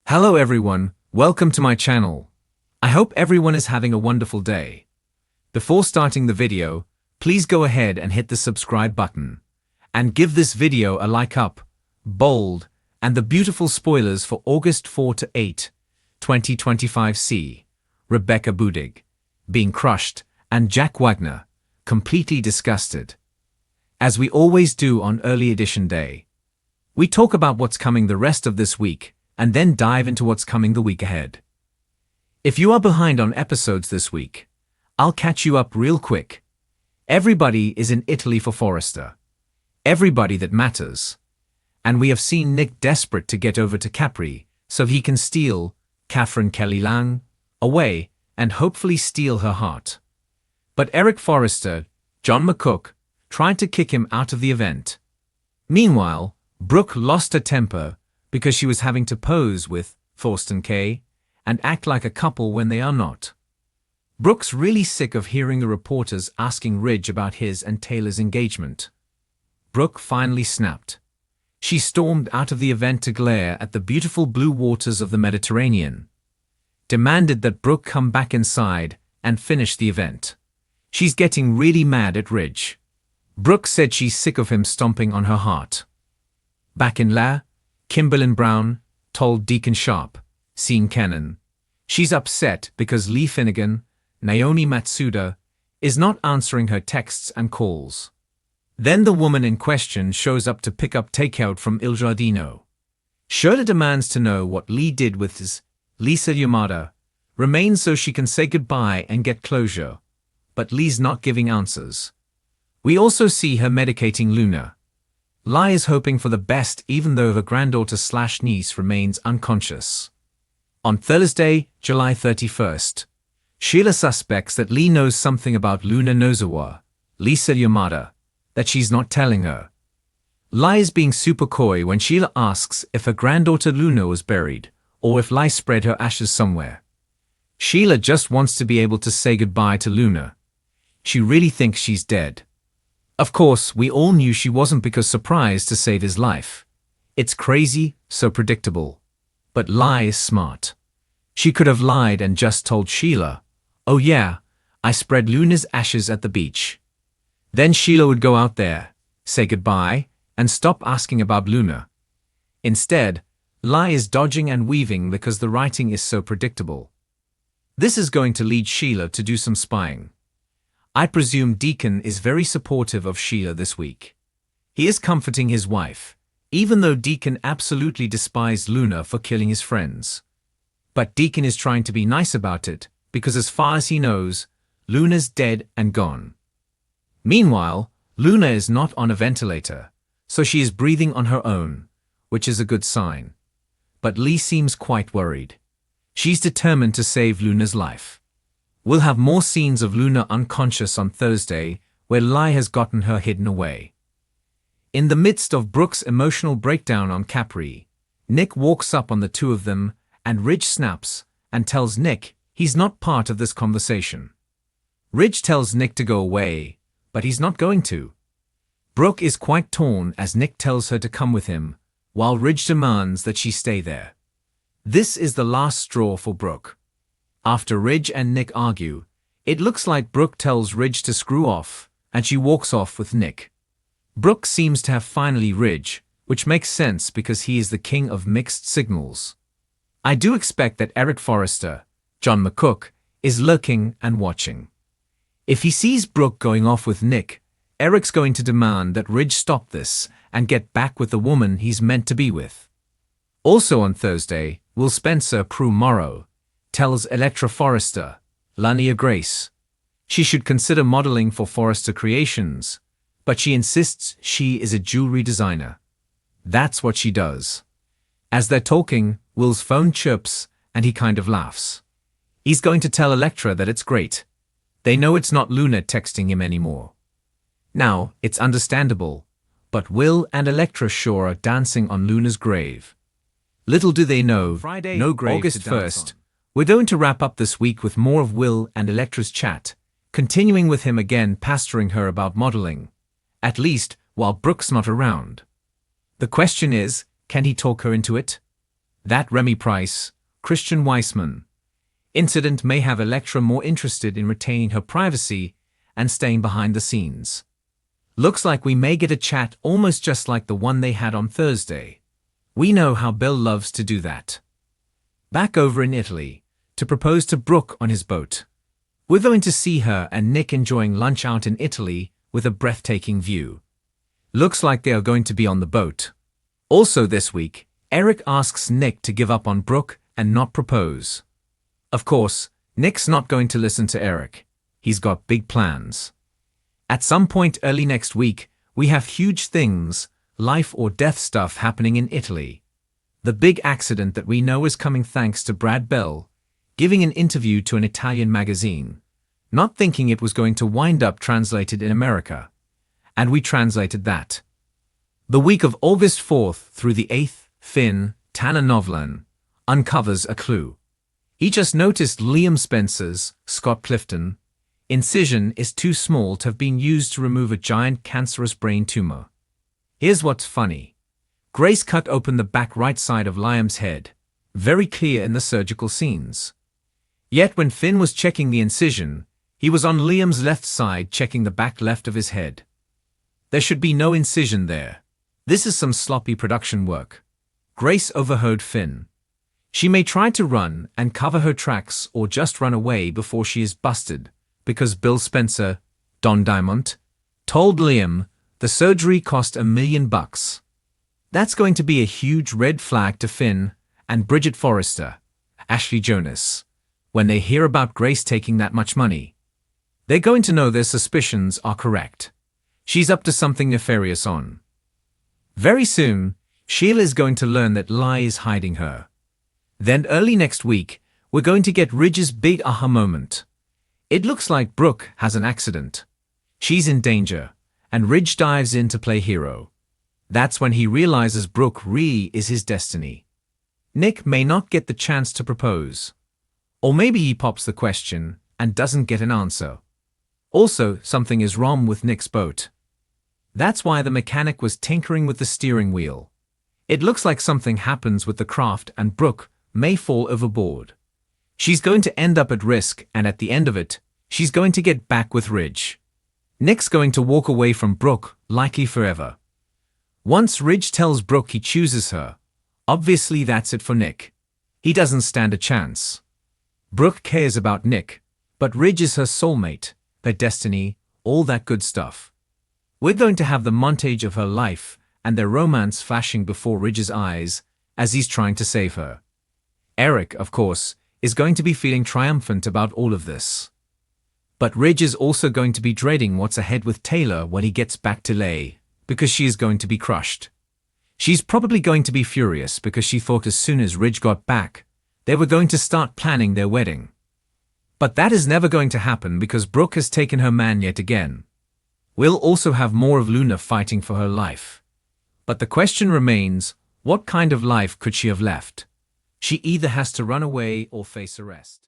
Hello everyone, welcome to my channel. I hope everyone is having a wonderful day. Before starting the video, please go ahead and hit the subscribe button. And give this video a like up, bold, and the beautiful spoilers for August 4 to 8, 2025 see Rebecca Budig, being crushed, and Jack Wagner, completely disgusted. As we always do on early edition day, we talk about what's coming the rest of this week, and then dive into what's coming the week ahead. If you are behind on episodes this week, I'll catch you up real quick. Everybody is in Italy for Forrester. Everybody that matters. And we have seen Nick desperate to get over to Capri so he can steal Catherine Kelly Lang away and hopefully steal her heart. But Eric Forrester, John McCook, tried to kick him out of the event. Meanwhile, Brooke lost her temper because she was having to pose with Thorsten Kaye and act like a couple when they are not. Brooke's really sick of hearing the reporters asking Ridge about his and Taylor's engagement. Brooke finally snapped. She stormed out of the event to glare at the beautiful blue waters of the Mediterranean. Demanded that Brooke come back inside and finish the event. She's getting really mad at Ridge. Brooke said she's sick of him stomping on her heart. Back in La, Kimberlyn Brown told Deacon Sharp, Sean Kennan, she's upset because Lee Finnegan, Naomi Matsuda, is not answering her texts and calls. Then the woman in question shows up to pick up takeout from Il Giardino. Shirley demands to know what Lee did with his Lisa Yamada, remains so she can say goodbye and get closure, but Lee's not giving answers. We also see her medicating Luna. Lai is hoping for the best even though her granddaughter/niece remains unconscious. On Thursday, July 31st, Sheila suspects that Lee knows something about Luna Nozawa, Lisa Yamada, that she's not telling her. Lai is being super coy when Sheila asks if her granddaughter Luna was buried, or if Lai spread her ashes somewhere. Sheila just wants to be able to say goodbye to Luna. She really thinks she's dead. Of course, we all knew she wasn't because surprised to save his life. It's crazy, so predictable. But Lai is smart. She could have lied and just told Sheila, oh yeah, I spread Luna's ashes at the beach. Then Sheila would go out there, say goodbye, and stop asking about Luna. Instead, Lai is dodging and weaving because the writing is so predictable. This is going to lead Sheila to do some spying. I presume Deacon is very supportive of Sheila this week. He is comforting his wife, even though Deacon absolutely despised Luna for killing his friends. But Deacon is trying to be nice about it, because as far as he knows, Luna's dead and gone. Meanwhile, Luna is not on a ventilator, so she is breathing on her own, which is a good sign. But Lee seems quite worried. She's determined to save Luna's life. We'll have more scenes of Luna unconscious on Thursday, where Lai has gotten her hidden away. In the midst of Brooke's emotional breakdown on Capri, Nick walks up on the two of them, and Ridge snaps and tells Nick he's not part of this conversation. Ridge tells Nick to go away, but he's not going to. Brooke is quite torn as Nick tells her to come with him, while Ridge demands that she stay there. This is the last straw for Brooke. After Ridge and Nick argue, it looks like Brooke tells Ridge to screw off, and she walks off with Nick. Brooke seems to have finally Ridge, which makes sense because he is the king of mixed signals. I do expect that Eric Forrester, John McCook, is lurking and watching. If he sees Brooke going off with Nick, Eric's going to demand that Ridge stop this and get back with the woman he's meant to be with. Also on Thursday, Will Spencer Prue Morrow tells Electra Forrester, Lania Grace, she should consider modeling for Forrester Creations, but she insists she is a jewelry designer. That's what she does. As they're talking, Will's phone chirps and he kind of laughs. He's going to tell Electra that it's great. They know it's not Luna texting him anymore. Now, it's understandable, but Will and Electra sure are dancing on Luna's grave. Little do they know, Friday, no grave August 1st, we're going to wrap up this week with more of Will and Electra's chat, continuing with him again pastoring her about modeling, at least while Brooke's not around. The question is, can he talk her into it? That Remy Price, Christian Weissman incident may have Elektra more interested in retaining her privacy and staying behind the scenes. Looks like we may get a chat almost just like the one they had on Thursday. We know how Bill loves to do that. Back over in Italy, to propose to Brooke on his boat. We're going to see her and Nick enjoying lunch out in Italy with a breathtaking view. Looks like they are going to be on the boat. Also this week, Eric asks Nick to give up on Brooke and not propose. Of course, Nick's not going to listen to Eric. He's got big plans. At some point early next week, we have huge things, life or death stuff happening in Italy. The big accident that we know is coming thanks to Brad Bell, giving an interview to an Italian magazine, not thinking it was going to wind up translated in America. And we translated that. The week of August 4th through the 8th, Finn, Tanner Novlan, uncovers a clue. He just noticed Liam Spencer's, Scott Clifton, incision is too small to have been used to remove a giant cancerous brain tumor. Here's what's funny. Grace cut open the back right side of Liam's head, very clear in the surgical scenes. Yet when Finn was checking the incision, he was on Liam's left side checking the back left of his head. There should be no incision there. This is some sloppy production work. Grace overheard Finn. She may try to run and cover her tracks or just run away before she is busted, because Bill Spencer, Don Diamond, told Liam the surgery cost $1 million. That's going to be a huge red flag to Finn and Bridget Forrester, Ashley Jonas, when they hear about Grace taking that much money. They're going to know their suspicions are correct. She's up to something nefarious on. Very soon, Sheila is going to learn that Lai is hiding her. Then early next week, we're going to get Ridge's big aha moment. It looks like Brooke has an accident. She's in danger, and Ridge dives in to play hero. That's when he realizes Brooke really is his destiny. Nick may not get the chance to propose. Or maybe he pops the question and doesn't get an answer. Also, something is wrong with Nick's boat. That's why the mechanic was tinkering with the steering wheel. It looks like something happens with the craft and Brooke may fall overboard. She's going to end up at risk, and at the end of it, she's going to get back with Ridge. Nick's going to walk away from Brooke, likely forever. Once Ridge tells Brooke he chooses her, obviously that's it for Nick. He doesn't stand a chance. Brooke cares about Nick, but Ridge is her soulmate, their destiny, all that good stuff. We're going to have the montage of her life and their romance flashing before Ridge's eyes as he's trying to save her. Eric, of course, is going to be feeling triumphant about all of this. But Ridge is also going to be dreading what's ahead with Taylor when he gets back to Lay, because she is going to be crushed. She's probably going to be furious because she thought as soon as Ridge got back, they were going to start planning their wedding. But that is never going to happen because Brooke has taken her man yet again. We'll also have more of Luna fighting for her life. But the question remains, what kind of life could she have left? She either has to run away or face arrest.